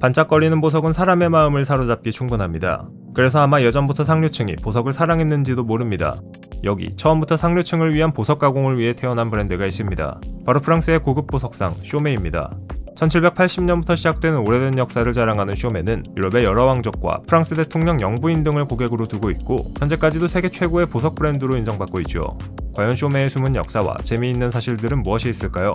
반짝거리는 보석은 사람의 마음을 사로잡기 충분합니다. 그래서 아마 예전부터 상류층이 보석을 사랑했는지도 모릅니다. 여기 처음부터 상류층을 위한 보석 가공을 위해 태어난 브랜드가 있습니다. 바로 프랑스의 고급 보석상 쇼메입니다. 1780년부터 시작된 오래된 역사를 자랑하는 쇼메는 유럽의 여러 왕족과 프랑스 대통령 영부인 등을 고객으로 두고 있고 현재까지도 세계 최고의 보석 브랜드로 인정받고 있죠. 과연 쇼메의 숨은 역사와 재미있는 사실들은 무엇이 있을까요?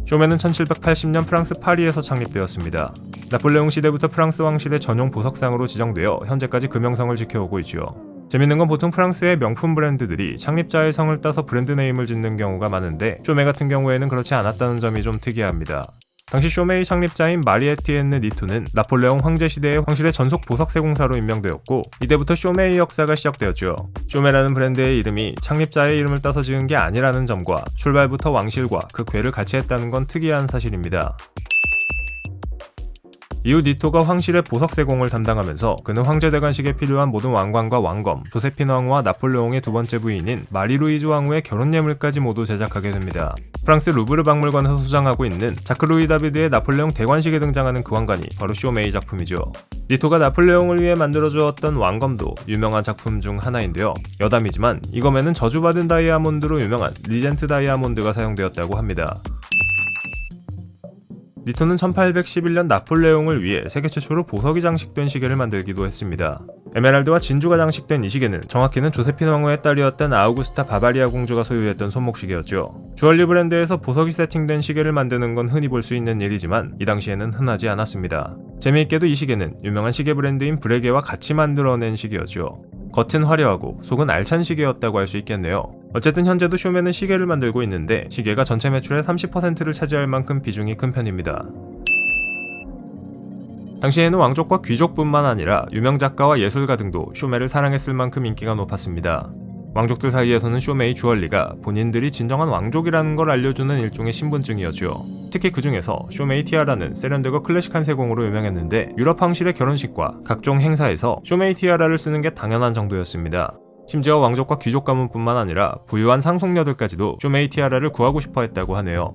쇼메는 1780년 프랑스 파리에서 창립되었습니다. 나폴레옹 시대부터 프랑스 왕실의 전용 보석상으로 지정되어 현재까지 그 명성을 지켜오고 있죠. 재밌는 건 보통 프랑스의 명품 브랜드들이 창립자의 성을 따서 브랜드 네임을 짓는 경우가 많은데 쇼메 같은 경우에는 그렇지 않았다는 점이 좀 특이합니다. 당시 쇼메의 창립자인 마리 에티엔느 니토는 나폴레옹 황제 시대의 황실의 전속 보석 세공사로 임명되었고 이때부터 쇼메의 역사가 시작되었죠. 쇼메라는 브랜드의 이름이 창립자의 이름을 따서 지은 게 아니라는 점과 출발부터 왕실과 그 궤를 같이 했다는 건 특이한 사실입니다. 이후 니토가 황실의 보석 세공을 담당하면서 그는 황제 대관식에 필요한 모든 왕관과 왕검, 조세핀 왕후와 나폴레옹의 두 번째 부인인 마리 루이즈 왕후의 결혼 예물까지 모두 제작하게 됩니다. 프랑스 루브르 박물관에서 소장하고 있는 자크 루이 다비드의 나폴레옹 대관식에 등장하는 그 왕관이 바로 쇼메의 작품이죠. 니토가 나폴레옹을 위해 만들어주었던 왕검도 유명한 작품 중 하나인데요. 여담이지만 이 검에는 저주받은 다이아몬드로 유명한 리젠트 다이아몬드가 사용되었다고 합니다. 니토는 1811년 나폴레옹을 위해 세계 최초로 보석이 장식된 시계를 만들기도 했습니다. 에메랄드와 진주가 장식된 이 시계는 정확히는 조세핀 왕후의 딸이었던 아우구스타 바바리아 공주가 소유했던 손목시계였죠. 주얼리 브랜드에서 보석이 세팅된 시계를 만드는 건 흔히 볼 수 있는 일이지만 이 당시에는 흔하지 않았습니다. 재미있게도 이 시계는 유명한 시계 브랜드인 브레게와 같이 만들어낸 시계였죠. 겉은 화려하고 속은 알찬 시계였다고 할 수 있겠네요. 어쨌든 현재도 쇼메는 시계를 만들고 있는데 시계가 전체 매출의 30%를 차지할 만큼 비중이 큰 편입니다. 당시에는 왕족과 귀족뿐만 아니라 유명 작가와 예술가 등도 쇼메를 사랑했을 만큼 인기가 높았습니다. 왕족들 사이에서는 쇼메의 주얼리가 본인들이 진정한 왕족이라는 걸 알려주는 일종의 신분증이었죠. 특히 그 중에서 쇼메의 티아라는 세련되고 클래식한 세공으로 유명했는데 유럽 황실의 결혼식과 각종 행사에서 쇼메의 티아라를 쓰는 게 당연한 정도였습니다. 심지어 왕족과 귀족 가문뿐만 아니라 부유한 상속녀들까지도 쇼메의 티아라를 구하고 싶어 했다고 하네요.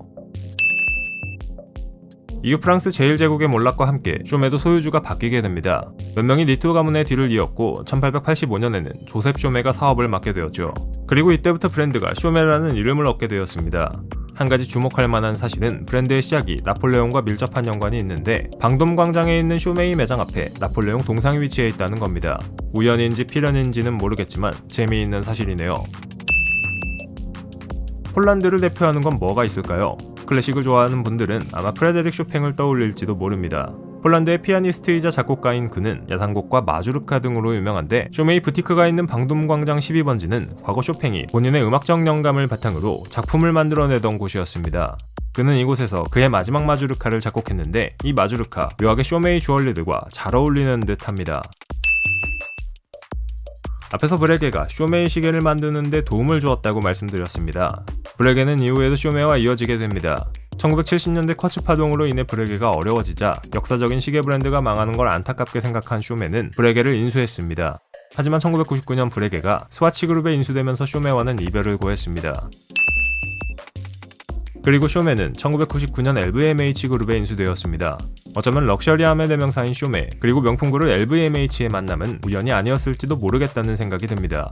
이후 프랑스 제1제국의 몰락과 함께 쇼메도 소유주가 바뀌게 됩니다. 몇 명이 니토 가문의 뒤를 이었고 1885년에는 조셉 쇼메가 사업을 맡게 되었죠. 그리고 이때부터 브랜드가 쇼메라는 이름을 얻게 되었습니다. 한 가지 주목할 만한 사실은 브랜드의 시작이 나폴레옹과 밀접한 연관이 있는데 방돔 광장에 있는 쇼메이 매장 앞에 나폴레옹 동상이 위치해 있다는 겁니다. 우연인지 필연인지는 모르겠지만 재미있는 사실이네요. 폴란드를 대표하는 건 뭐가 있을까요? 클래식을 좋아하는 분들은 아마 프레데릭 쇼팽을 떠올릴지도 모릅니다. 폴란드의 피아니스트이자 작곡가인 그는 야상곡과 마주르카 등으로 유명한데 쇼메이 부티크가 있는 방돔 광장 12번지는 과거 쇼팽이 본인의 음악적 영감을 바탕으로 작품을 만들어내던 곳이었습니다. 그는 이곳에서 그의 마지막 마주르카를 작곡했는데 이 마주르카 묘하게 쇼메이 주얼리들과 잘 어울리는 듯 합니다. 앞에서 브레게가 쇼메의 시계를 만드는 데 도움을 주었다고 말씀드렸습니다. 브레게는 이후에도 쇼메와 이어지게 됩니다. 1970년대 쿼츠 파동으로 인해 브레게가 어려워지자 역사적인 시계 브랜드가 망하는 걸 안타깝게 생각한 쇼메는 브레게를 인수했습니다. 하지만 1999년 브레게가 스와치 그룹에 인수되면서 쇼메와는 이별을 고했습니다. 그리고 쇼메는 1999년 LVMH 그룹에 인수되었습니다. 어쩌면 럭셔리함의 대명사인 쇼메 그리고 명품 그룹 LVMH의 만남은 우연이 아니었을지도 모르겠다는 생각이 듭니다.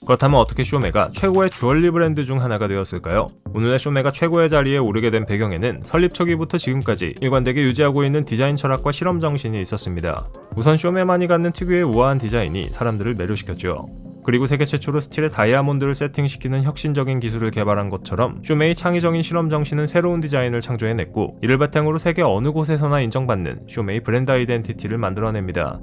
그렇다면 어떻게 쇼메가 최고의 주얼리 브랜드 중 하나가 되었을까요? 오늘의 쇼메가 최고의 자리에 오르게 된 배경에는 설립 초기부터 지금까지 일관되게 유지하고 있는 디자인 철학과 실험 정신이 있었습니다. 우선 쇼메만이 갖는 특유의 우아한 디자인이 사람들을 매료시켰죠. 그리고 세계 최초로 스틸에 다이아몬드를 세팅시키는 혁신적인 기술을 개발한 것처럼 쇼메의 창의적인 실험 정신은 새로운 디자인을 창조해냈고 이를 바탕으로 세계 어느 곳에서나 인정받는 쇼메의 브랜드 아이덴티티를 만들어냅니다.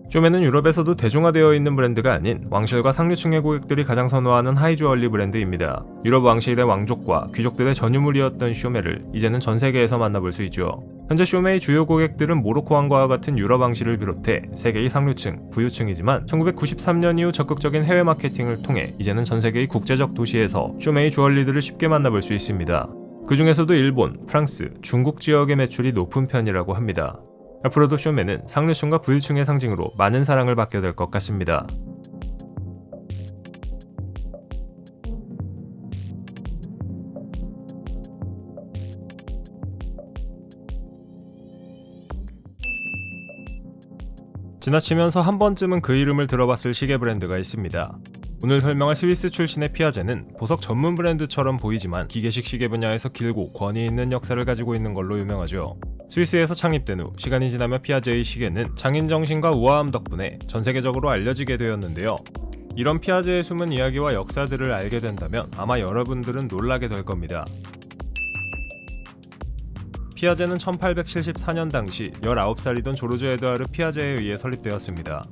쇼메는 유럽에서도 대중화되어 있는 브랜드가 아닌 왕실과 상류층의 고객들이 가장 선호하는 하이주얼리 브랜드입니다. 유럽 왕실의 왕족과 귀족들의 전유물이었던 쇼메를 이제는 전 세계에서 만나볼 수 있죠. 현재 쇼메의 주요 고객들은 모로코 왕과와 같은 유럽 왕실을 비롯해 세계의 상류층, 부유층이지만 1993년 이후 적극적인 해외 마케팅을 통해 이제는 전 세계의 국제적 도시에서 쇼메의 주얼리들을 쉽게 만나볼 수 있습니다. 그 중에서도 일본, 프랑스, 중국 지역의 매출이 높은 편이라고 합니다. 앞으로도 쇼메는 상류층과 부유층의 상징으로 많은 사랑을 받게 될 것 같습니다. 지나치면서 한 번쯤은 그 이름을 들어봤을 시계 브랜드가 있습니다. 오늘 설명할 스위스 출신의 피아제는 보석 전문 브랜드처럼 보이지만 기계식 시계 분야에서 길고 권위 있는 역사를 가지고 있는 걸로 유명하죠. 스위스에서 창립된 후 시간이 지나며 피아제의 시계는 장인 정신과 우아함 덕분에 전 세계적으로 알려지게 되었는데요. 이런 피아제의 숨은 이야기와 역사들을 알게 된다면 아마 여러분들은 놀라게 될 겁니다. 피아제는 1874년 당시 19살이던 조르주 에드와르 피아제에 의해 설립되었습니다.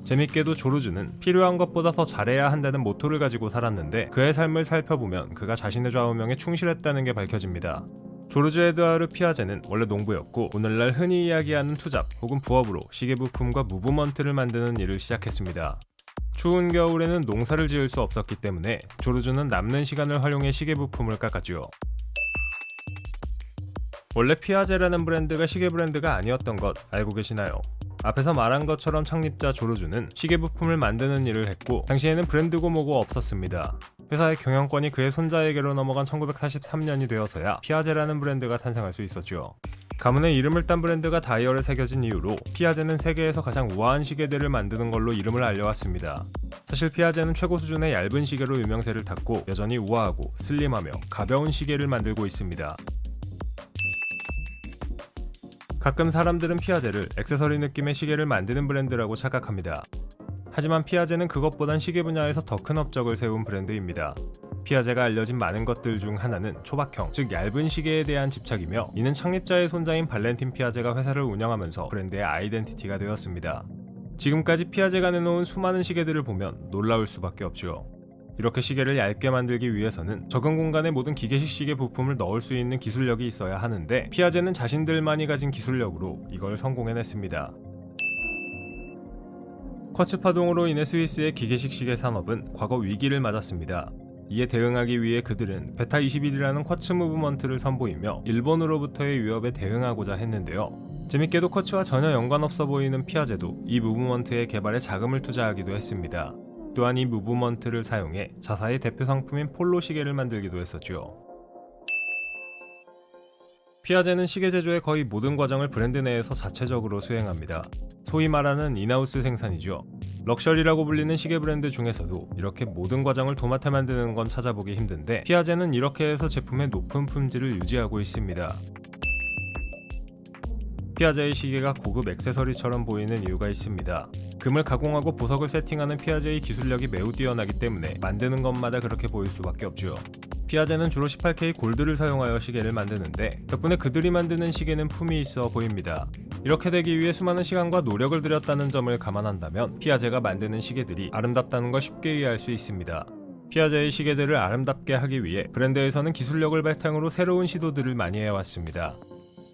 재밌게도 조르주는 필요한 것보다 더 잘해야 한다는 모토를 가지고 살았는데 그의 삶을 살펴보면 그가 자신의 좌우명에 충실했다는 게 밝혀집니다. 조르주 에드와르 피아제는 원래 농부였고 오늘날 흔히 이야기하는 투잡 혹은 부업으로 시계 부품과 무브먼트를 만드는 일을 시작했습니다. 추운 겨울에는 농사를 지을 수 없었기 때문에 조르주는 남는 시간을 활용해 시계 부품을 깎았죠. 원래 피아제라는 브랜드가 시계 브랜드가 아니었던 것 알고 계시나요? 앞에서 말한 것처럼 창립자 조르주는 시계 부품을 만드는 일을 했고 당시에는 브랜드고 뭐고 없었습니다. 회사의 경영권이 그의 손자에게로 넘어간 1943년이 되어서야 피아제라는 브랜드가 탄생할 수 있었죠. 가문의 이름을 딴 브랜드가 다이얼에 새겨진 이후로 피아제는 세계에서 가장 우아한 시계들을 만드는 걸로 이름을 알려왔습니다. 사실 피아제는 최고 수준의 얇은 시계로 유명세를 탔고 여전히 우아하고 슬림하며 가벼운 시계를 만들고 있습니다. 가끔 사람들은 피아제를 액세서리 느낌의 시계를 만드는 브랜드라고 착각합니다. 하지만 피아제는 그것보단 시계 분야에서 더 큰 업적을 세운 브랜드입니다. 피아제가 알려진 많은 것들 중 하나는 초박형, 즉 얇은 시계에 대한 집착이며 이는 창립자의 손자인 발렌틴 피아제가 회사를 운영하면서 브랜드의 아이덴티티가 되었습니다. 지금까지 피아제가 내놓은 수많은 시계들을 보면 놀라울 수밖에 없죠. 이렇게 시계를 얇게 만들기 위해서는 적은 공간에 모든 기계식 시계 부품을 넣을 수 있는 기술력이 있어야 하는데 피아제는 자신들만이 가진 기술력으로 이걸 성공해냈습니다. 쿼츠 파동으로 인해 스위스의 기계식 시계 산업은 과거 위기를 맞았습니다. 이에 대응하기 위해 그들은 베타 21이라는 쿼츠 무브먼트를 선보이며 일본으로부터의 위협에 대응하고자 했는데요. 재밌게도 쿼츠와 전혀 연관없어 보이는 피아제도 이 무브먼트의 개발에 자금을 투자하기도 했습니다. 또한 이 무브먼트를 사용해 자사의 대표 상품인 폴로 시계를 만들기도 했었죠. 피아제는 시계 제조의 거의 모든 과정을 브랜드 내에서 자체적으로 수행합니다. 소위 말하는 인하우스 생산이죠. 럭셔리라고 불리는 시계 브랜드 중에서도 이렇게 모든 과정을 도맡아 만드는 건 찾아보기 힘든데 피아제는 이렇게 해서 제품의 높은 품질을 유지하고 있습니다. 피아제의 시계가 고급 액세서리처럼 보이는 이유가 있습니다. 금을 가공하고 보석을 세팅하는 피아제의 기술력이 매우 뛰어나기 때문에 만드는 것마다 그렇게 보일 수밖에 없죠. 피아제는 주로 18K 골드를 사용하여 시계를 만드는데 덕분에 그들이 만드는 시계는 품이 있어 보입니다. 이렇게 되기 위해 수많은 시간과 노력을 들였다는 점을 감안한다면 피아제가 만드는 시계들이 아름답다는 걸 쉽게 이해할 수 있습니다. 피아제의 시계들을 아름답게 하기 위해 브랜드에서는 기술력을 바탕으로 새로운 시도들을 많이 해왔습니다.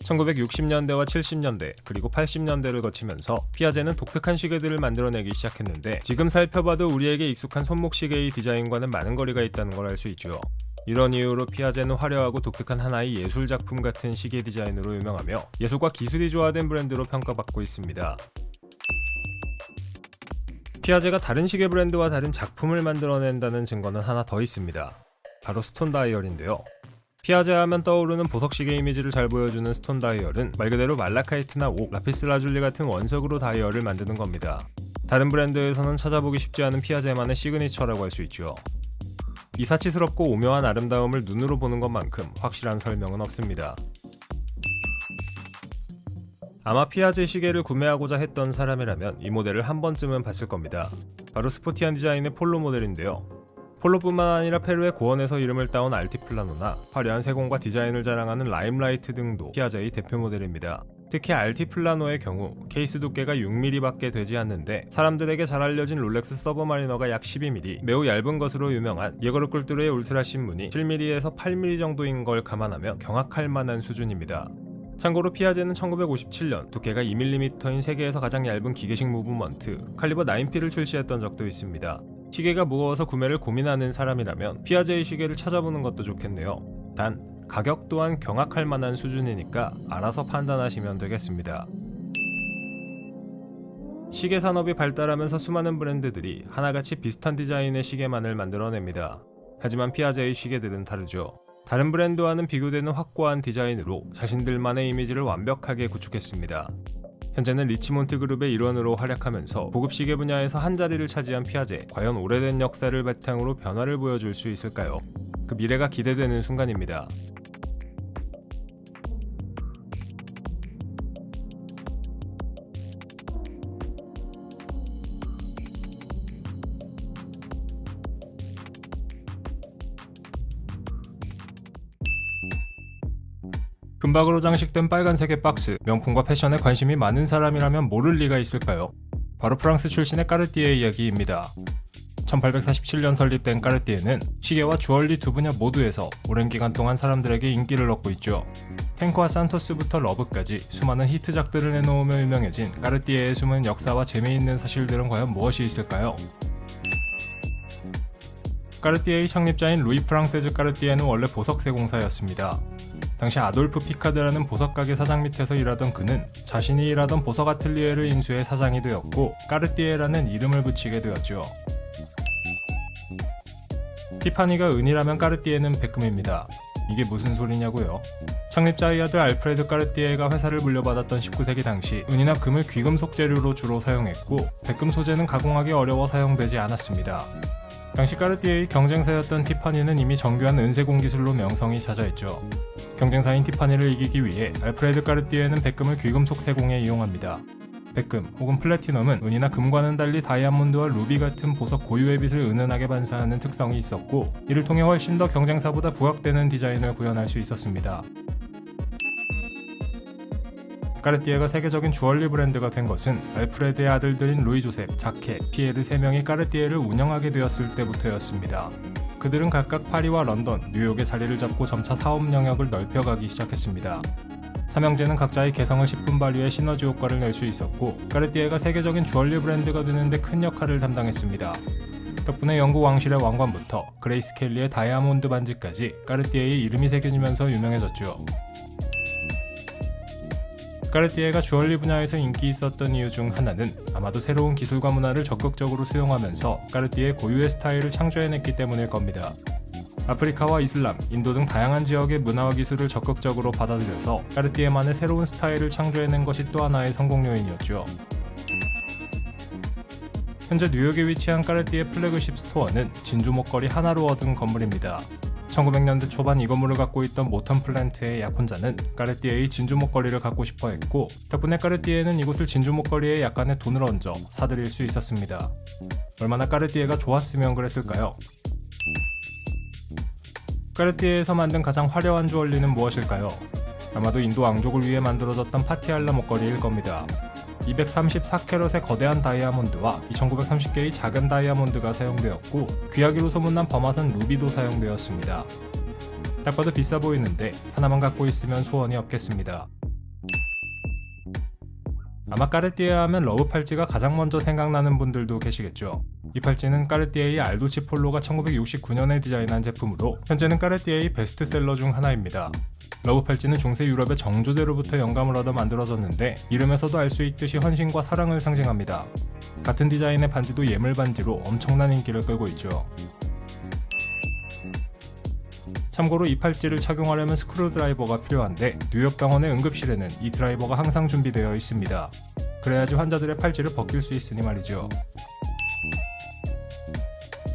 1960년대와 70년대 그리고 80년대를 거치면서 피아제는 독특한 시계들을 만들어내기 시작했는데 지금 살펴봐도 우리에게 익숙한 손목 시계의 디자인과는 많은 거리가 있다는 걸 알 수 있죠. 이런 이유로 피아제는 화려하고 독특한 하나의 예술 작품 같은 시계 디자인으로 유명하며 예술과 기술이 조화된 브랜드로 평가받고 있습니다. 피아제가 다른 시계 브랜드와 다른 작품을 만들어낸다는 증거는 하나 더 있습니다. 바로 스톤 다이얼인데요. 피아제 하면 떠오르는 보석시계 이미지를 잘 보여주는 스톤 다이얼은 말 그대로 말라카이트나 옥, 라피스 라줄리 같은 원석으로 다이얼을 만드는 겁니다. 다른 브랜드에서는 찾아보기 쉽지 않은 피아제만의 시그니처라고 할 수 있죠. 이 사치스럽고 오묘한 아름다움을 눈으로 보는 것만큼 확실한 설명은 없습니다. 아마 피아제 시계를 구매하고자 했던 사람이라면 이 모델을 한 번쯤은 봤을 겁니다. 바로 스포티한 디자인의 폴로 모델인데요. 폴로뿐만 아니라 페루의 고원에서 이름을 따온 알티플라노나 화려한 세공과 디자인을 자랑하는 라임라이트 등도 피아제의 대표 모델입니다. 특히 알티플라노의 경우 케이스 두께가 6mm밖에 되지 않는데 사람들에게 잘 알려진 롤렉스 서버마리너가 약 12mm, 매우 얇은 것으로 유명한 예거르 꿀뚜르의 울트라 신문이 7mm에서 8mm 정도인 걸 감안하면 경악할 만한 수준입니다. 참고로 피아제는 1957년 두께가 2mm인 세계에서 가장 얇은 기계식 무브먼트 칼리버 9P를 출시했던 적도 있습니다. 시계가 무거워서 구매를 고민하는 사람이라면 피아제의 시계를 찾아보는 것도 좋겠네요. 단 가격 또한 경악할 만한 수준이니까 알아서 판단하시면 되겠습니다. 시계 산업이 발달하면서 수많은 브랜드들이 하나같이 비슷한 디자인의 시계만을 만들어냅니다. 하지만 피아제의 시계들은 다르죠. 다른 브랜드와는 비교되는 확고한 디자인으로 자신들만의 이미지를 완벽하게 구축했습니다. 현재는 리치몬트 그룹의 일원으로 활약하면서 고급 시계 분야에서 한 자리를 차지한 피아제, 과연 오래된 역사를 바탕으로 변화를 보여줄 수 있을까요? 그 미래가 기대되는 순간입니다. 금박으로 장식된 빨간색의 박스, 명품과 패션에 관심이 많은 사람이라면 모를 리가 있을까요? 바로 프랑스 출신의 까르띠에 이야기입니다. 1847년 설립된 까르띠에는 시계와 주얼리 두 분야 모두에서 오랜 기간 동안 사람들에게 인기를 얻고 있죠. 탱크와 산토스부터 러브까지 수많은 히트작들을 내놓으며 유명해진 까르띠에의 숨은 역사와 재미있는 사실들은 과연 무엇이 있을까요? 까르띠에의 창립자인 루이 프랑세즈 까르띠에는 원래 보석세공사였습니다. 당시 아돌프 피카드라는 보석가게 사장 밑에서 일하던 그는 자신이 일하던 보석 아틀리에를 인수해 사장이 되었고 까르띠에라는 이름을 붙이게 되었죠. 티파니가 은이라면 까르띠에는 백금입니다. 이게 무슨 소리냐고요? 창립자의 아들 알프레드 까르띠에가 회사를 물려받았던 19세기 당시 은이나 금을 귀금속 재료로 주로 사용했고 백금 소재는 가공하기 어려워 사용되지 않았습니다. 당시 까르띠에의 경쟁사였던 티파니는 이미 정교한 은세공 기술로 명성이 자자했죠. 경쟁사인 티파니를 이기기 위해 알프레드 까르띠에는 백금을 귀금속 세공에 이용합니다. 백금 혹은 플래티넘은 은이나 금과는 달리 다이아몬드와 루비 같은 보석 고유의 빛을 은은하게 반사하는 특성이 있었고 이를 통해 훨씬 더 경쟁사보다 부각되는 디자인을 구현할 수 있었습니다. 까르띠에가 세계적인 주얼리 브랜드가 된 것은 알프레드의 아들들인 루이 조셉, 자케, 피에르 3명이 까르띠에를 운영하게 되었을 때부터였습니다. 그들은 각각 파리와 런던, 뉴욕에 자리를 잡고 점차 사업 영역을 넓혀가기 시작했습니다. 삼형제는 각자의 개성을 10분 발휘해 시너지 효과를 낼 수 있었고 까르띠에가 세계적인 주얼리 브랜드가 되는 데 큰 역할을 담당했습니다. 덕분에 영국 왕실의 왕관부터 그레이스 켈리의 다이아몬드 반지까지 까르띠에의 이름이 새겨지면서 유명해졌죠. 까르띠에가 주얼리 분야에서 인기 있었던 이유 중 하나는 아마도 새로운 기술과 문화를 적극적으로 수용하면서 까르띠에 고유의 스타일을 창조해냈기 때문일 겁니다. 아프리카와 이슬람, 인도 등 다양한 지역의 문화와 기술을 적극적으로 받아들여서 까르띠에만의 새로운 스타일을 창조해낸 것이 또 하나의 성공 요인이었죠. 현재 뉴욕에 위치한 까르띠에 플래그십 스토어는 진주 목걸이 하나로 얻은 건물입니다. 1900년대 초반 이 건물을 갖고 있던 모턴 플랜트의 약혼자는 까르띠에의 진주 목걸이를 갖고 싶어 했고 덕분에 까르띠에는 이곳을 진주 목걸이에 약간의 돈을 얹어 사들일 수 있었습니다. 얼마나 까르띠에가 좋았으면 그랬을까요? 까르띠에에서 만든 가장 화려한 주얼리는 무엇일까요? 아마도 인도 왕족을 위해 만들어졌던 파티알라 목걸이일 겁니다. 234캐럿의 거대한 다이아몬드와 2930개의 작은 다이아몬드가 사용되었고 귀하기로 소문난 범화산 루비도 사용되었습니다. 딱 봐도 비싸 보이는데 하나만 갖고 있으면 소원이 없겠습니다. 아마 까르띠에 하면 러브 팔찌가 가장 먼저 생각나는 분들도 계시겠죠. 이 팔찌는 까르띠에의 알도치 폴로가 1969년에 디자인한 제품으로 현재는 까르띠에의 베스트셀러 중 하나입니다. 러브 팔찌는 중세 유럽의 정조대로부터 영감을 얻어 만들어졌는데 이름에서도 알 수 있듯이 헌신과 사랑을 상징합니다. 같은 디자인의 반지도 예물 반지로 엄청난 인기를 끌고 있죠. 참고로 이 팔찌를 착용하려면 스크루 드라이버가 필요한데 뉴욕 병원의 응급실에는 이 드라이버가 항상 준비되어 있습니다. 그래야지 환자들의 팔찌를 벗길 수 있으니 말이죠.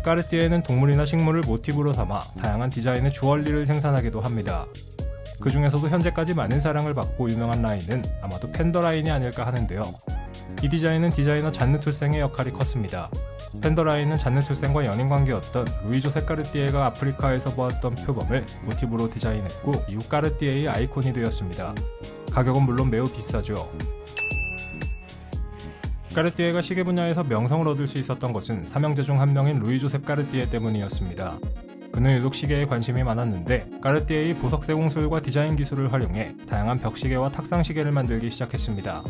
까르띠에는 동물이나 식물을 모티브로 삼아 다양한 디자인의 주얼리를 생산하기도 합니다. 그 중에서도 현재까지 많은 사랑을 받고 유명한 라인은 아마도 펜더 라인이 아닐까 하는데요. 이 디자인은 디자이너 잔느 투생의 역할이 컸습니다. 펜더 라인은 잔느 투생과 연인 관계였던 루이 조세 까르띠에가 아프리카에서 보았던 표범을 모티브로 디자인했고 이후 까르띠에의 아이콘이 되었습니다. 가격은 물론 매우 비싸죠. 까르띠에가 시계 분야에서 명성을 얻을 수 있었던 것은 삼형제 중 한 명인 루이 조셉 까르띠에 때문이었습니다. 그는 유독 시계에 관심이 많았는데 까르띠에의 보석 세공술과 디자인 기술을 활용해 다양한 벽시계와 탁상시계를 만들기 시작했습니다.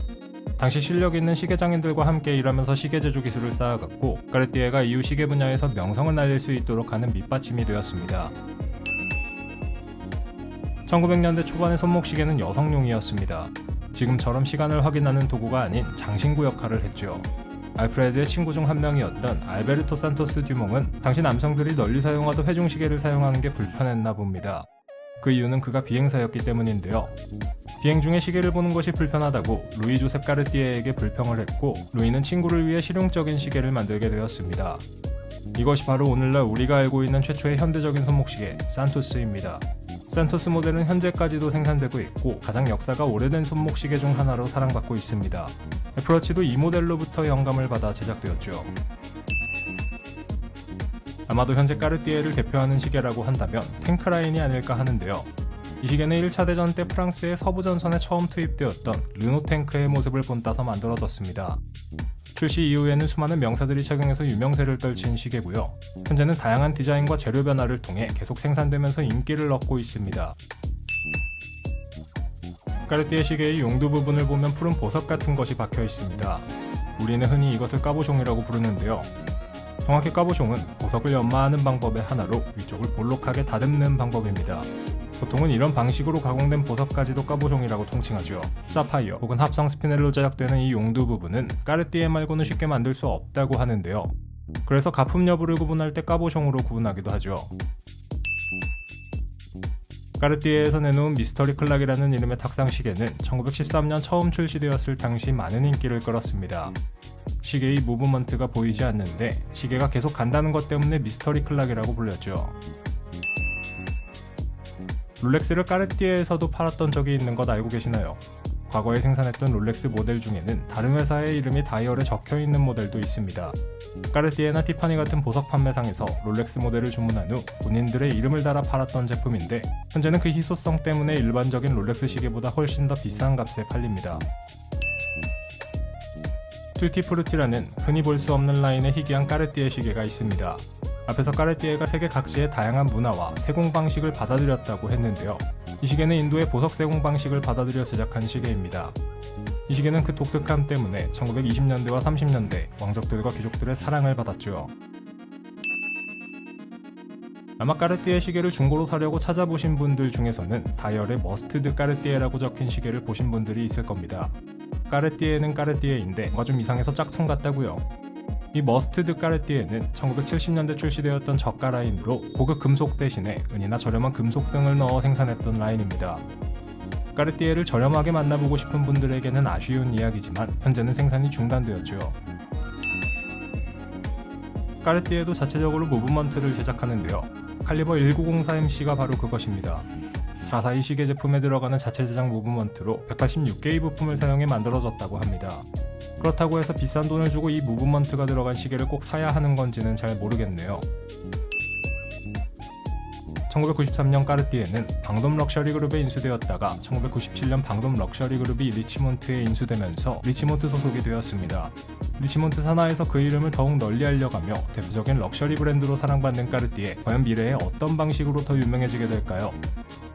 당시 실력 있는 시계장인들과 함께 일하면서 시계 제조 기술을 쌓아갔고 까르띠에가 이후 시계 분야에서 명성을 날릴 수 있도록 하는 밑받침이 되었습니다. 1900년대 초반의 손목시계는 여성용이었습니다. 지금처럼 시간을 확인하는 도구가 아닌 장신구 역할을 했죠. 알프레드의 친구 중 한 명이었던 알베르토 산토스 듀몽은 당시 남성들이 널리 사용하던 회중시계를 사용하는 게 불편했나 봅니다. 그 이유는 그가 비행사였기 때문인데요. 비행 중에 시계를 보는 것이 불편하다고 루이 조셉 까르띠에에게 불평을 했고, 루이는 친구를 위해 실용적인 시계를 만들게 되었습니다. 이것이 바로 오늘날 우리가 알고 있는 최초의 현대적인 손목시계 산토스입니다. 산토스 모델은 현재까지도 생산되고 있고 가장 역사가 오래된 손목시계 중 하나로 사랑받고 있습니다. 애플워치도 이 모델로부터 영감을 받아 제작되었죠. 아마도 현재 까르띠에를 대표하는 시계라고 한다면 탱크라인이 아닐까 하는데요. 이 시계는 1차 대전 때 프랑스의 서부 전선에 처음 투입되었던 르노 탱크의 모습을 본따서 만들어졌습니다. 출시 이후에는 수많은 명사들이 착용해서 유명세를 떨친 시계고요. 현재는 다양한 디자인과 재료 변화를 통해 계속 생산되면서 인기를 얻고 있습니다. 까르띠에 시계의 용두 부분을 보면 푸른 보석 같은 것이 박혀 있습니다. 우리는 흔히 이것을 까보숑이라고 부르는데요. 정확히 까보숑은 보석을 연마하는 방법의 하나로 위쪽을 볼록하게 다듬는 방법입니다. 보통은 이런 방식으로 가공된 보석까지도 까보숑이라고 통칭하죠. 사파이어 혹은 합성 스피넬로 제작되는 이 용두 부분은 까르띠에 말고는 쉽게 만들 수 없다고 하는데요. 그래서 가품 여부를 구분할 때 까보숑으로 구분하기도 하죠. 까르띠에에서 내놓은 미스터리 클락이라는 이름의 탁상 시계는 1913년 처음 출시되었을 당시 많은 인기를 끌었습니다. 시계의 무브먼트가 보이지 않는데 시계가 계속 간다는 것 때문에 미스터리 클락이라고 불렸죠. 롤렉스를 까르띠에에서도 팔았던 적이 있는 것 알고 계시나요? 과거에 생산했던 롤렉스 모델 중에는 다른 회사의 이름이 다이얼에 적혀있는 모델도 있습니다. 까르띠에나 티파니 같은 보석 판매상에서 롤렉스 모델을 주문한 후 본인들의 이름을 달아 팔았던 제품인데 현재는 그 희소성 때문에 일반적인 롤렉스 시계보다 훨씬 더 비싼 값에 팔립니다. 튜티프루티라는 흔히 볼 수 없는 라인의 희귀한 까르띠에 시계가 있습니다. 앞에서 까르띠에가 세계 각지의 다양한 문화와 세공 방식을 받아들였다고 했는데요. 이 시계는 인도의 보석 세공 방식을 받아들여 제작한 시계입니다. 이 시계는 그 독특함 때문에 1920년대와 30년대 왕족들과 귀족들의 사랑을 받았죠. 아마 까르띠에 시계를 중고로 사려고 찾아보신 분들 중에서는 다이얼에 머스트드 까르띠에라고 적힌 시계를 보신 분들이 있을 겁니다. 까르띠에는 까르띠에인데 뭔가 좀 이상해서 짝퉁 같다고요. 이 머스트드 까르띠에는 1970년대 출시되었던 저가 라인으로 고급 금속 대신에 은이나 저렴한 금속 등을 넣어 생산했던 라인입니다. 까르띠에를 저렴하게 만나보고 싶은 분들에게는 아쉬운 이야기지만 현재는 생산이 중단되었죠. 까르띠에도 자체적으로 무브먼트를 제작하는데요. 칼리버 1904MC가 바로 그것입니다. 자사이 시계 제품에 들어가는 자체 제작 무브먼트로 186개의 부품을 사용해 만들어졌다고 합니다. 그렇다고 해서 비싼 돈을 주고 이 무브먼트가 들어간 시계를 꼭 사야 하는 건지는 잘 모르겠네요. 1993년 까르띠에는 방돔 럭셔리 그룹에 인수되었다가 1997년 방돔 럭셔리 그룹이 리치몬트에 인수되면서 리치몬트 소속이 되었습니다. 리치몬트 산하에서 그 이름을 더욱 널리 알려가며 대표적인 럭셔리 브랜드로 사랑받는 까르띠에, 과연 미래에 어떤 방식으로 더 유명해지게 될까요?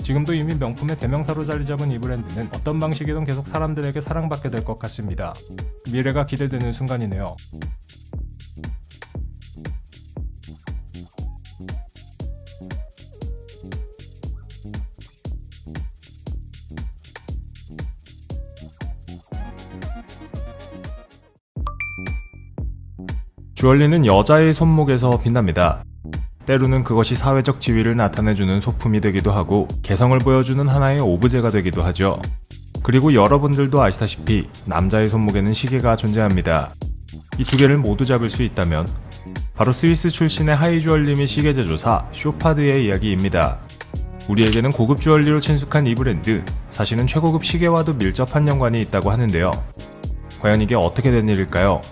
지금도 이미 명품의 대명사로 자리 잡은 이 브랜드는 어떤 방식이든 계속 사람들에게 사랑받게 될 것 같습니다. 미래가 기대되는 순간이네요. 주얼리는 여자의 손목에서 빛납니다. 때로는 그것이 사회적 지위를 나타내주는 소품이 되기도 하고 개성을 보여주는 하나의 오브제가 되기도 하죠. 그리고 여러분들도 아시다시피 남자의 손목에는 시계가 존재합니다. 이 두 개를 모두 잡을 수 있다면 바로 스위스 출신의 하이주얼리 및 시계 제조사 쇼파드의 이야기입니다. 우리에게는 고급 주얼리로 친숙한 이 브랜드, 사실은 최고급 시계와도 밀접한 연관이 있다고 하는데요. 과연 이게 어떻게 된 일일까요?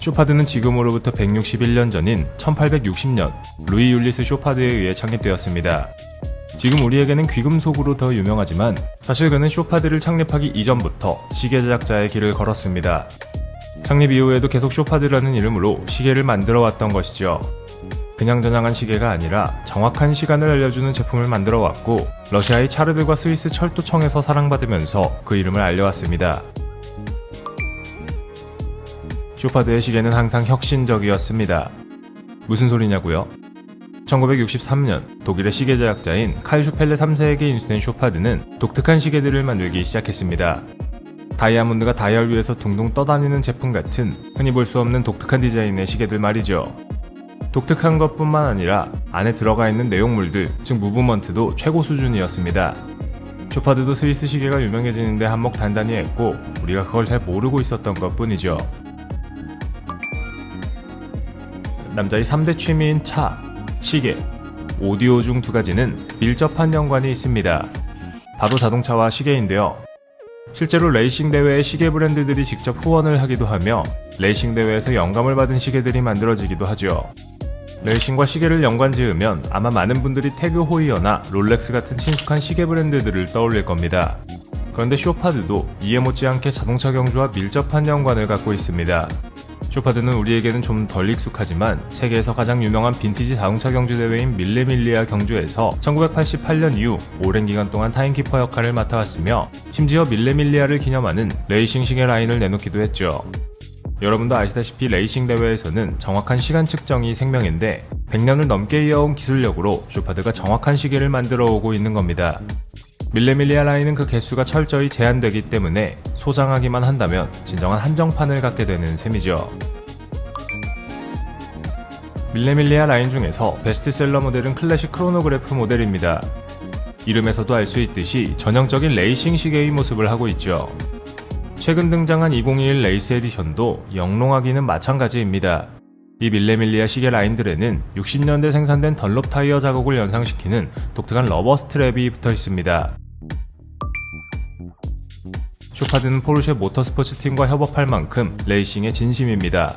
쇼파드는 지금으로부터 161년 전인 1860년 루이 율리스 쇼파드에 의해 창립되었습니다. 지금 우리에게는 귀금속으로 더 유명하지만 사실 그는 쇼파드를 창립하기 이전부터 시계 제작자의 길을 걸었습니다. 창립 이후에도 계속 쇼파드라는 이름으로 시계를 만들어 왔던 것이죠. 그냥저냥한 시계가 아니라 정확한 시간을 알려주는 제품을 만들어 왔고 러시아의 차르들과 스위스 철도청에서 사랑받으면서 그 이름을 알려왔습니다. 쇼파드의 시계는 항상 혁신적이었습니다. 무슨 소리냐고요? 1963년 독일의 시계 제작자인 칼 슈펠레 3세에게 인수된 쇼파드는 독특한 시계들을 만들기 시작했습니다. 다이아몬드가 다이얼 위에서 둥둥 떠다니는 제품 같은 흔히 볼 수 없는 독특한 디자인의 시계들 말이죠. 독특한 것뿐만 아니라 안에 들어가 있는 내용물들, 즉 무브먼트도 최고 수준이었습니다. 쇼파드도 스위스 시계가 유명해지는데 한몫 단단히 했고 우리가 그걸 잘 모르고 있었던 것 뿐이죠. 남자의 3대 취미인 차, 시계, 오디오 중 두 가지는 밀접한 연관이 있습니다. 바로 자동차와 시계인데요. 실제로 레이싱 대회의 시계 브랜드들이 직접 후원을 하기도 하며 레이싱 대회에서 영감을 받은 시계들이 만들어지기도 하죠. 레이싱과 시계를 연관 지으면 아마 많은 분들이 태그 호이어나 롤렉스 같은 친숙한 시계 브랜드들을 떠올릴 겁니다. 그런데 쇼파드도 이에 못지않게 자동차 경주와 밀접한 연관을 갖고 있습니다. 쇼파드는 우리에게는 좀 덜 익숙하지만 세계에서 가장 유명한 빈티지 자동차 경주 대회인 밀레밀리아 경주에서 1988년 이후 오랜 기간 동안 타임키퍼 역할을 맡아왔으며 심지어 밀레밀리아를 기념하는 레이싱 시계 라인을 내놓기도 했죠. 여러분도 아시다시피 레이싱 대회에서는 정확한 시간 측정이 생명인데 100년을 넘게 이어온 기술력으로 쇼파드가 정확한 시계를 만들어 오고 있는 겁니다. 밀레밀리아 라인은 그 개수가 철저히 제한되기 때문에 소장하기만 한다면 진정한 한정판을 갖게 되는 셈이죠. 밀레밀리아 라인 중에서 베스트셀러 모델은 클래식 크로노그래프 모델입니다. 이름에서도 알 수 있듯이 전형적인 레이싱 시계의 모습을 하고 있죠. 최근 등장한 2021 레이스 에디션도 영롱하기는 마찬가지입니다. 이 밀레밀리아 시계 라인들에는 60년대 생산된 던롭 타이어 자국을 연상시키는 독특한 러버 스트랩이 붙어 있습니다. 쇼파드는 포르쉐 모터스포츠 팀과 협업할 만큼 레이싱의 진심입니다.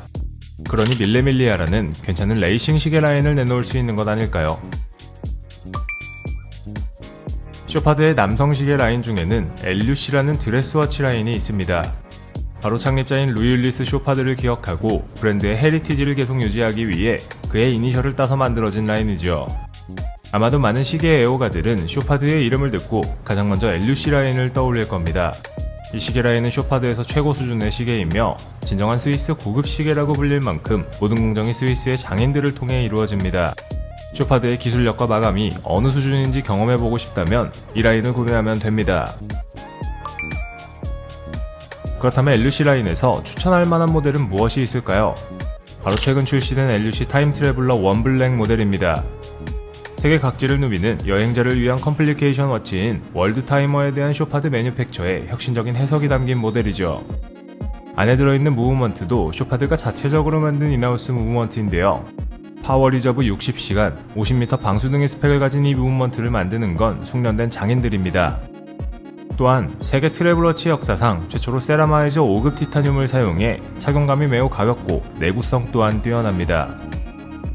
그러니 밀레밀리아라는 괜찮은 레이싱 시계 라인을 내놓을 수 있는 것 아닐까요? 쇼파드의 남성 시계 라인 중에는 LUC라는 드레스워치 라인이 있습니다. 바로 창립자인 루이 율리스 쇼파드를 기억하고 브랜드의 헤리티지를 계속 유지하기 위해 그의 이니셜을 따서 만들어진 라인이죠. 아마도 많은 시계 애호가들은 쇼파드의 이름을 듣고 가장 먼저 LUC 라인을 떠올릴 겁니다. 이 시계 라인은 쇼파드에서 최고 수준의 시계이며 진정한 스위스 고급 시계라고 불릴 만큼 모든 공정이 스위스의 장인들을 통해 이루어집니다. 쇼파드의 기술력과 마감이 어느 수준인지 경험해보고 싶다면 이 라인을 구매하면 됩니다. 그렇다면 LUC 라인에서 추천할 만한 모델은 무엇이 있을까요? 바로 최근 출시된 LUC 타임 트래블러 원 블랙 모델입니다. 세계 각지를 누비는 여행자를 위한 컴플리케이션 워치인 월드 타이머에 대한 쇼파드 매뉴팩처의 혁신적인 해석이 담긴 모델이죠. 안에 들어있는 무브먼트도 쇼파드가 자체적으로 만든 인하우스 무브먼트인데요. 파워 리저브 60시간, 50m 방수 등의 스펙을 가진 이 무브먼트를 만드는 건 숙련된 장인들입니다. 또한 세계 트래블워치 역사상 최초로 세라마이저 5급 티타늄을 사용해 착용감이 매우 가볍고 내구성 또한 뛰어납니다.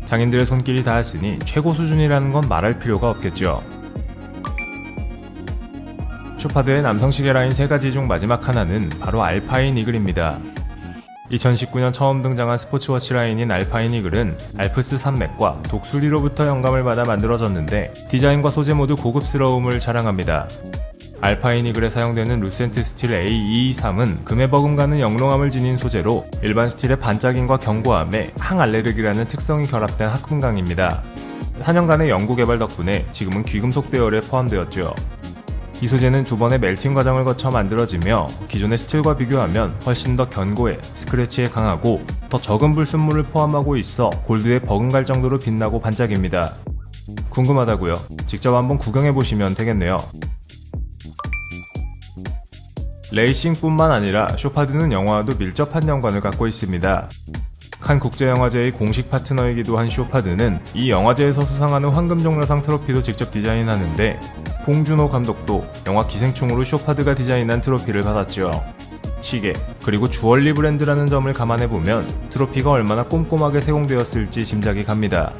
장인들의 손길이 닿았으니 최고 수준이라는 건 말할 필요가 없겠죠. 쇼파드의 남성 시계 라인 3가지 중 마지막 하나는 바로 알파인 이글입니다. 2019년 처음 등장한 스포츠워치 라인인 알파인 이글은 알프스 산맥과 독수리로부터 영감을 받아 만들어졌는데 디자인과 소재 모두 고급스러움을 자랑합니다. 알파인 이글에 사용되는 루센트 스틸 A223은 금에 버금가는 영롱함을 지닌 소재로 일반 스틸의 반짝임과 견고함에 항알레르기라는 특성이 결합된 합금강입니다. 4년간의 연구개발 덕분에 지금은 귀금속 대열에 포함되었죠. 이 소재는 2번의 멜팅 과정을 거쳐 만들어지며 기존의 스틸과 비교하면 훨씬 더 견고해 스크래치에 강하고 더 적은 불순물을 포함하고 있어 골드에 버금갈 정도로 빛나고 반짝입니다. 궁금하다고요? 직접 한번 구경해보시면 되겠네요. 레이싱뿐만 아니라 쇼파드는 영화와도 밀접한 연관을 갖고 있습니다. 칸 국제영화제의 공식 파트너이기도 한 쇼파드는 이 영화제에서 수상하는 황금종려상 트로피도 직접 디자인하는데 봉준호 감독도 영화 기생충으로 쇼파드가 디자인한 트로피를 받았죠. 시계, 그리고 주얼리 브랜드라는 점을 감안해보면 트로피가 얼마나 꼼꼼하게 세공되었을지 짐작이 갑니다.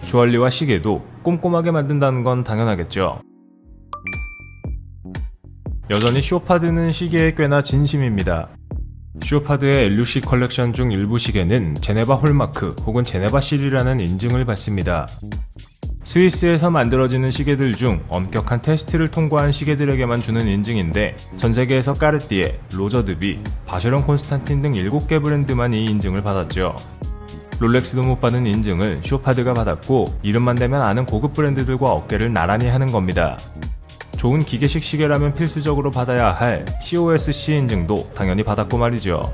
주얼리와 시계도 꼼꼼하게 만든다는 건 당연하겠죠. 여전히 쇼파드는 시계에 꽤나 진심입니다. 쇼파드의 LUC 컬렉션 중 일부 시계는 제네바 홀마크 혹은 제네바 실이라는 인증을 받습니다. 스위스에서 만들어지는 시계들 중 엄격한 테스트를 통과한 시계들에게만 주는 인증인데 전 세계에서 까르띠에, 로저드비, 바쉐론 콘스탄틴 등 7개 브랜드만 이 인증을 받았죠. 롤렉스도 못 받은 인증을 쇼파드가 받았고 이름만 대면 아는 고급 브랜드들과 어깨를 나란히 하는 겁니다. 좋은 기계식 시계라면 필수적으로 받아야 할 COSC 인증도 당연히 받았고 말이죠.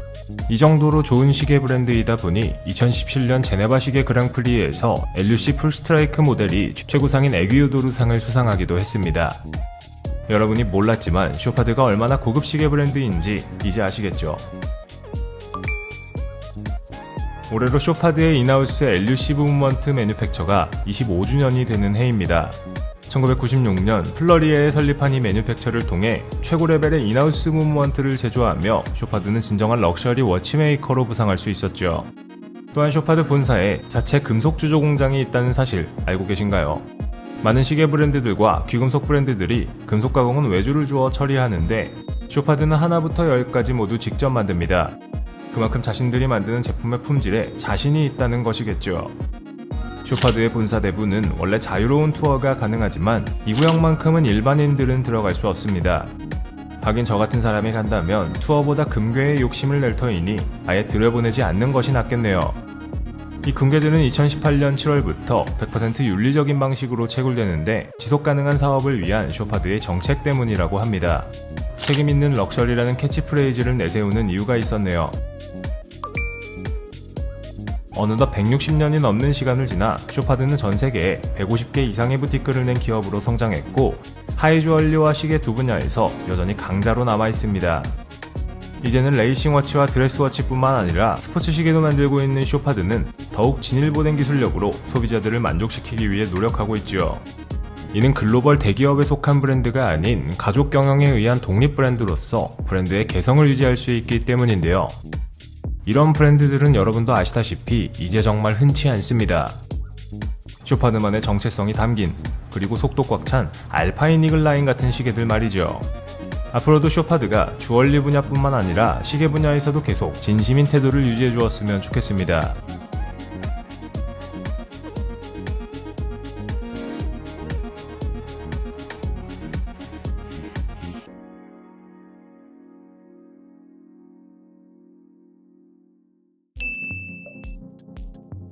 이 정도로 좋은 시계 브랜드이다 보니 2017년 제네바 시계 그랑프리에서 LUC 풀스트라이크 모델이 최고상인 에귀오도르상을 수상하기도 했습니다. 여러분이 몰랐지만 쇼파드가 얼마나 고급 시계 브랜드인지 이제 아시겠죠? 올해로 쇼파드의 인하우스 LUC 무브먼트 매뉴팩처가 25주년이 되는 해입니다. 1996년 플러리에에 설립한 이 매뉴팩처를 통해 최고 레벨의 인하우스 무브먼트를 제조하며 쇼파드는 진정한 럭셔리 워치메이커로 부상할 수 있었죠. 또한 쇼파드 본사에 자체 금속 주조 공장이 있다는 사실 알고 계신가요? 많은 시계 브랜드들과 귀금속 브랜드들이 금속 가공은 외주를 주어 처리하는데 쇼파드는 하나부터 열까지 모두 직접 만듭니다. 그만큼 자신들이 만드는 제품의 품질에 자신이 있다는 것이겠죠. 쇼파드의 본사 내부는 원래 자유로운 투어가 가능하지만 이 구역만큼은 일반인들은 들어갈 수 없습니다. 하긴 저 같은 사람이 간다면 투어보다 금괴에 욕심을 낼 터이니 아예 들여보내지 않는 것이 낫겠네요. 이 금괴들은 2018년 7월부터 100% 윤리적인 방식으로 채굴되는데 지속가능한 사업을 위한 쇼파드의 정책 때문이라고 합니다. 책임있는 럭셔리라는 캐치프레이즈를 내세우는 이유가 있었네요. 어느덧 160년이 넘는 시간을 지나 쇼파드는 전 세계에 150개 이상의 부티크를 낸 기업으로 성장했고 하이주얼리와 시계 두 분야에서 여전히 강자로 남아있습니다. 이제는 레이싱워치와 드레스워치뿐만 아니라 스포츠 시계도 만들고 있는 쇼파드는 더욱 진일보된 기술력으로 소비자들을 만족시키기 위해 노력하고 있죠. 이는 글로벌 대기업에 속한 브랜드가 아닌 가족 경영에 의한 독립 브랜드로서 브랜드의 개성을 유지할 수 있기 때문인데요. 이런 브랜드들은 여러분도 아시다시피 이제 정말 흔치 않습니다. 쇼파드만의 정체성이 담긴 그리고 속도 꽉 찬 알파인 이글 라인 같은 시계들 말이죠. 앞으로도 쇼파드가 주얼리 분야뿐만 아니라 시계 분야에서도 계속 진심인 태도를 유지해 주었으면 좋겠습니다.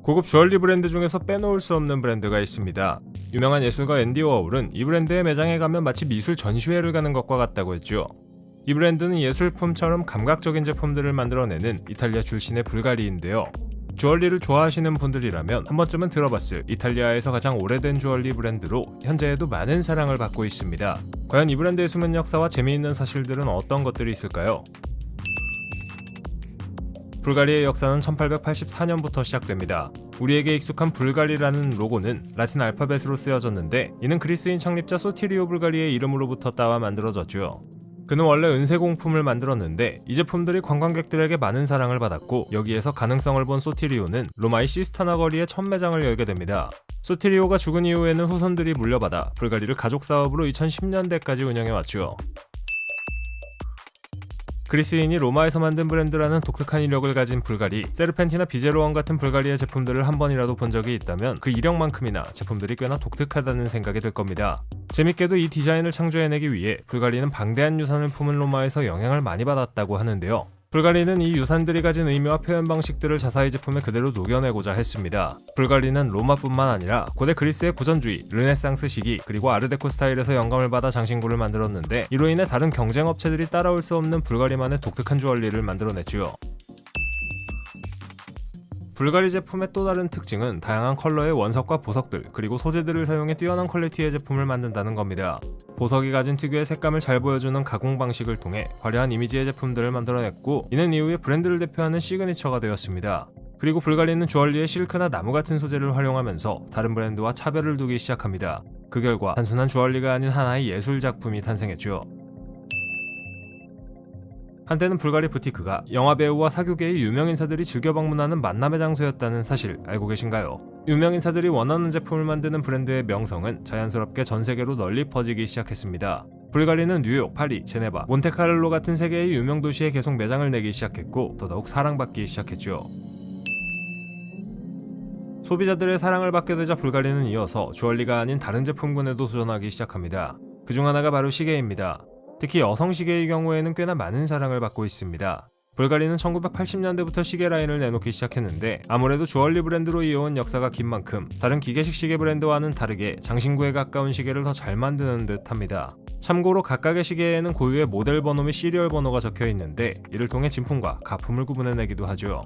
고급 주얼리 브랜드 중에서 빼놓을 수 없는 브랜드가 있습니다. 유명한 예술가 앤디 워홀은 이 브랜드의 매장에 가면 마치 미술 전시회를 가는 것과 같다고 했죠. 이 브랜드는 예술품처럼 감각적인 제품들을 만들어내는 이탈리아 출신의 불가리인데요. 주얼리를 좋아하시는 분들이라면 한 번쯤은 들어봤을 이탈리아에서 가장 오래된 주얼리 브랜드로 현재에도 많은 사랑을 받고 있습니다. 과연 이 브랜드의 숨은 역사와 재미있는 사실들은 어떤 것들이 있을까요? 불가리의 역사는 1884년부터 시작됩니다. 우리에게 익숙한 불가리라는 로고는 라틴 알파벳으로 쓰여졌는데 이는 그리스인 창립자 소티리오 불가리의 이름으로부터 따와 만들어졌죠. 그는 원래 은세 공품을 만들었는데 이 제품들이 관광객들에게 많은 사랑을 받았고 여기에서 가능성을 본 소티리오는 로마의 시스타나 거리에 첫 매장을 열게 됩니다. 소티리오가 죽은 이후에는 후손들이 물려받아 불가리를 가족 사업으로 2010년대까지 운영해왔죠. 그리스인이 로마에서 만든 브랜드라는 독특한 이력을 가진 불가리, 세르펜티나 비제로원 같은 불가리의 제품들을 한 번이라도 본 적이 있다면 그 이력만큼이나 제품들이 꽤나 독특하다는 생각이 들 겁니다. 재밌게도 이 디자인을 창조해내기 위해 불가리는 방대한 유산을 품은 로마에서 영향을 많이 받았다고 하는데요. 불가리는 이 유산들이 가진 의미와 표현 방식들을 자사의 제품에 그대로 녹여내고자 했습니다. 불가리는 로마뿐만 아니라 고대 그리스의 고전주의, 르네상스 시기, 그리고 아르데코 스타일에서 영감을 받아 장신구를 만들었는데 이로 인해 다른 경쟁 업체들이 따라올 수 없는 불가리만의 독특한 주얼리를 만들어냈죠. 불가리 제품의 또 다른 특징은 다양한 컬러의 원석과 보석들 그리고 소재들을 사용해 뛰어난 퀄리티의 제품을 만든다는 겁니다. 보석이 가진 특유의 색감을 잘 보여주는 가공 방식을 통해 화려한 이미지의 제품들을 만들어냈고 이는 이후에 브랜드를 대표하는 시그니처가 되었습니다. 그리고 불가리는 주얼리에 실크나 나무 같은 소재를 활용하면서 다른 브랜드와 차별을 두기 시작합니다. 그 결과 단순한 주얼리가 아닌 하나의 예술 작품이 탄생했죠. 한때는 불가리 부티크가 영화배우와 사교계의 유명인사들이 즐겨 방문하는 만남의 장소였다는 사실 알고 계신가요? 유명인사들이 원하는 제품을 만드는 브랜드의 명성은 자연스럽게 전 세계로 널리 퍼지기 시작했습니다. 불가리는 뉴욕, 파리, 제네바, 몬테카를로 같은 세계의 유명 도시에 계속 매장을 내기 시작했고 더더욱 사랑받기 시작했죠. 소비자들의 사랑을 받게 되자 불가리는 이어서 주얼리가 아닌 다른 제품군에도 도전하기 시작합니다. 그중 하나가 바로 시계입니다. 특히 여성 시계의 경우에는 꽤나 많은 사랑을 받고 있습니다. 불가리는 1980년대부터 시계 라인을 내놓기 시작했는데 아무래도 주얼리 브랜드로 이어온 역사가 긴 만큼 다른 기계식 시계 브랜드와는 다르게 장신구에 가까운 시계를 더 잘 만드는 듯 합니다. 참고로 각각의 시계에는 고유의 모델 번호 및 시리얼 번호가 적혀 있는데 이를 통해 진품과 가품을 구분해내기도 하죠.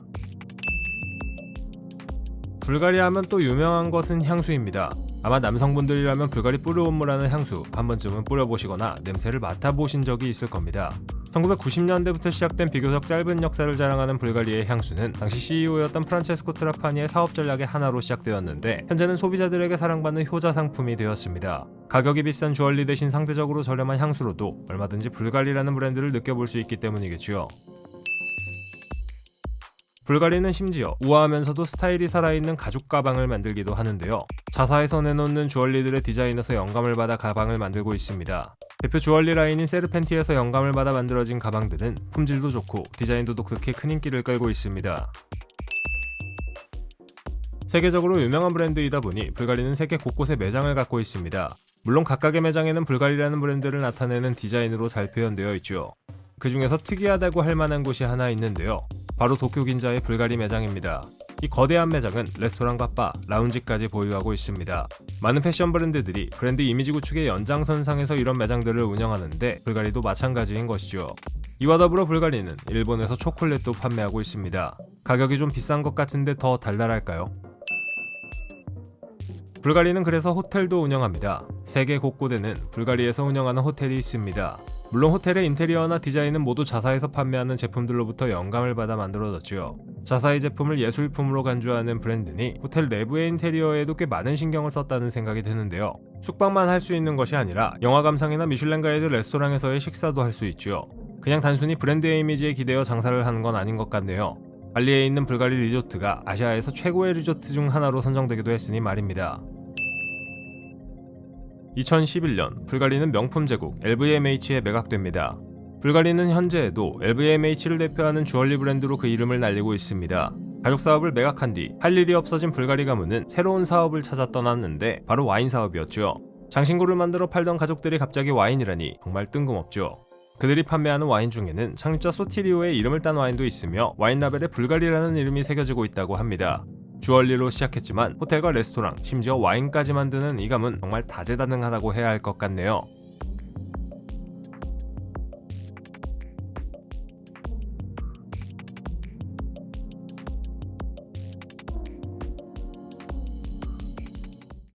불가리 하면 또 유명한 것은 향수입니다. 아마 남성분들이라면 불가리 뿌르옴무라는 향수 한 번쯤은 뿌려보시거나 냄새를 맡아보신 적이 있을 겁니다. 1990년대부터 시작된 비교적 짧은 역사를 자랑하는 불가리의 향수는 당시 CEO였던 프란체스코 트라파니의 사업 전략의 하나로 시작되었는데 현재는 소비자들에게 사랑받는 효자 상품이 되었습니다. 가격이 비싼 주얼리 대신 상대적으로 저렴한 향수로도 얼마든지 불가리라는 브랜드를 느껴볼 수 있기 때문이겠지요. 불가리는 심지어 우아하면서도 스타일이 살아있는 가죽 가방을 만들기도 하는데요. 자사에서 내놓는 주얼리들의 디자인에서 영감을 받아 가방을 만들고 있습니다. 대표 주얼리 라인인 세르펜티에서 영감을 받아 만들어진 가방들은 품질도 좋고 디자인도 독특해 큰 인기를 끌고 있습니다. 세계적으로 유명한 브랜드이다 보니 불가리는 세계 곳곳에 매장을 갖고 있습니다. 물론 각각의 매장에는 불가리라는 브랜드를 나타내는 디자인으로 잘 표현되어 있죠. 그 중에서 특이하다고 할 만한 곳이 하나 있는데요. 바로 도쿄 긴자의 불가리 매장입니다. 이 거대한 매장은 레스토랑과 바, 라운지까지 보유하고 있습니다. 많은 패션 브랜드들이 브랜드 이미지 구축의 연장선상에서 이런 매장들을 운영하는데 불가리도 마찬가지인 것이죠. 이와 더불어 불가리는 일본에서 초콜릿도 판매하고 있습니다. 가격이 좀 비싼 것 같은데 더 달달할까요? 불가리는 그래서 호텔도 운영합니다. 세계 곳곳에는 불가리에서 운영하는 호텔이 있습니다. 물론 호텔의 인테리어나 디자인은 모두 자사에서 판매하는 제품들로부터 영감을 받아 만들어졌지요. 자사의 제품을 예술품으로 간주하는 브랜드니 호텔 내부의 인테리어에도 꽤 많은 신경을 썼다는 생각이 드는데요. 숙박만 할 수 있는 것이 아니라 영화 감상이나 미슐랭 가이드 레스토랑에서의 식사도 할 수 있지요. 그냥 단순히 브랜드의 이미지에 기대어 장사를 하는 건 아닌 것 같네요. 발리에 있는 불가리 리조트가 아시아에서 최고의 리조트 중 하나로 선정되기도 했으니 말입니다. 2011년 불가리는 명품 제국 LVMH에 매각됩니다. 불가리는 현재에도 LVMH를 대표하는 주얼리 브랜드로 그 이름을 날리고 있습니다. 가죽 사업을 매각한 뒤 할 일이 없어진 불가리 가문은 새로운 사업을 찾아 떠났는데 바로 와인 사업이었죠. 장신구를 만들어 팔던 가족들이 갑자기 와인이라니 정말 뜬금없죠. 그들이 판매하는 와인 중에는 창립자 소티리오의 이름을 딴 와인도 있으며 와인 라벨에 불가리라는 이름이 새겨지고 있다고 합니다. 주얼리로 시작했지만 호텔과 레스토랑, 심지어 와인까지 만드는 이 가문 정말 다재다능하다고 해야 할 것 같네요.